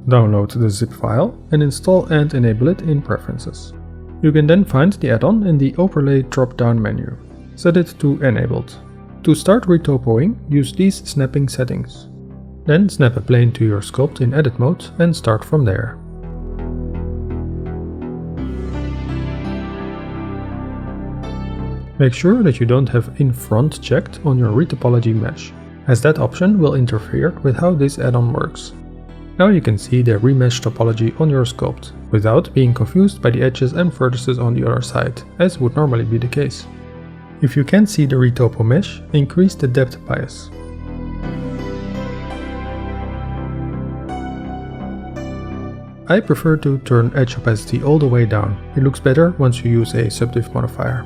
Download the zip file and install and enable it in Preferences. You can then find the add-on in the Overlay drop-down menu. Set it to Enabled. To start retopoing, use these snapping settings. Then snap a plane to your sculpt in edit mode and start from there. Make sure that you don't have In Front checked on your Retopology mesh, as that option will interfere with how this add-on works. Now you can see the remesh topology on your sculpt, without being confused by the edges and vertices on the other side, as would normally be the case. If you can't see the retopo mesh, increase the depth bias. I prefer to turn edge opacity all the way down. It looks better once you use a subdiv modifier.